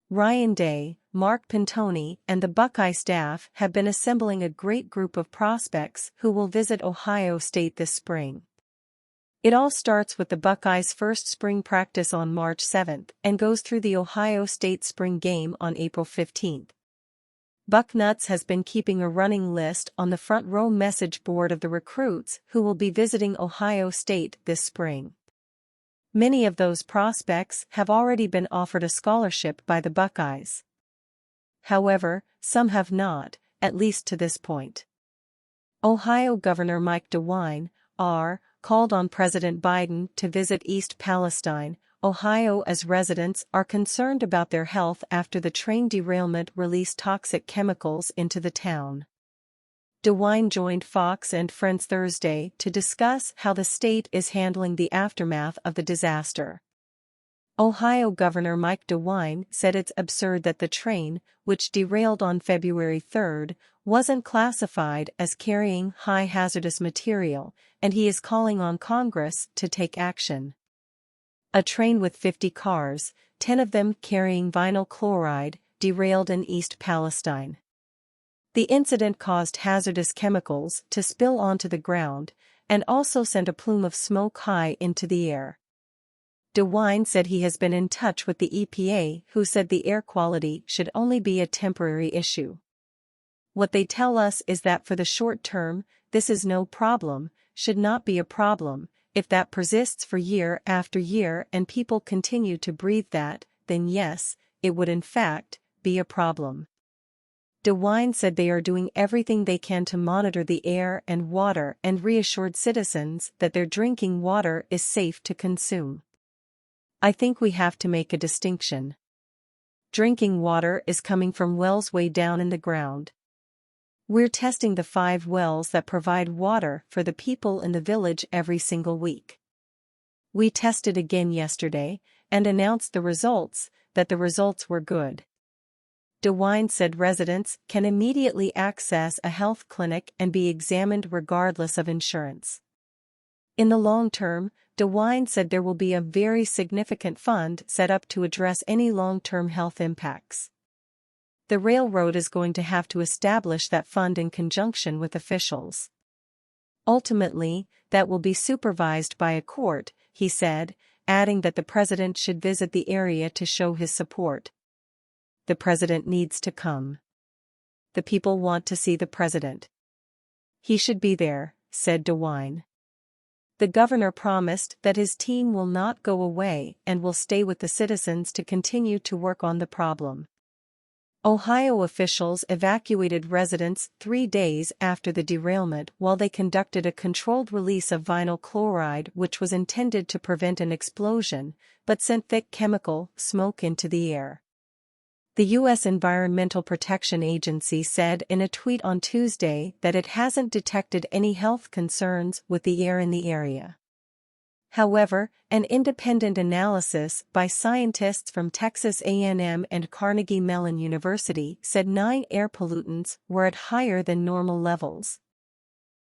Ryan Day, Mark Pintoni, and the Buckeye staff have been assembling a great group of prospects who will visit Ohio State this spring. It all starts with the Buckeyes' first spring practice on March 7 and goes through the Ohio State spring game on April 15. Bucknuts has been keeping a running list on the front row message board of the recruits who will be visiting Ohio State this spring. Many of those prospects have already been offered a scholarship by the Buckeyes. However, some have not, at least to this point. Ohio Governor Mike DeWine, R., called on President Biden to visit East Palestine, Ohio, as residents are concerned about their health after the train derailment released toxic chemicals into the town. DeWine joined Fox and Friends Thursday to discuss how the state is handling the aftermath of the disaster. Ohio Governor Mike DeWine said it's absurd that the train, which derailed on February 3, wasn't classified as carrying high hazardous material, and he is calling on Congress to take action. A train with 50 cars, 10 of them carrying vinyl chloride, derailed in East Palestine. The incident caused hazardous chemicals to spill onto the ground, and also sent a plume of smoke high into the air. DeWine said he has been in touch with the EPA, who said the air quality should only be a temporary issue. What they tell us is that for the short term, this is no problem, should not be a problem. If that persists for year after year and people continue to breathe that, then yes, it would in fact be a problem. DeWine said they are doing everything they can to monitor the air and water and reassured citizens that their drinking water is safe to consume. I think we have to make a distinction. Drinking water is coming from wells way down in the ground. We're testing the 5 wells that provide water for the people in the village every single week. We tested again yesterday and announced the results, that the results were good. DeWine said residents can immediately access a health clinic and be examined regardless of insurance. In the long term, DeWine said there will be a very significant fund set up to address any long-term health impacts. The railroad is going to have to establish that fund in conjunction with officials. Ultimately, that will be supervised by a court, he said, adding that the president should visit the area to show his support. The president needs to come. The people want to see the president. He should be there, said DeWine. The governor promised that his team will not go away and will stay with the citizens to continue to work on the problem. Ohio officials evacuated residents 3 days after the derailment while they conducted a controlled release of vinyl chloride, which was intended to prevent an explosion, but sent thick chemical smoke into the air. The U.S. Environmental Protection Agency said in a tweet on Tuesday that it hasn't detected any health concerns with the air in the area. However, an independent analysis by scientists from Texas A&M and Carnegie Mellon University said 9 air pollutants were at higher than normal levels.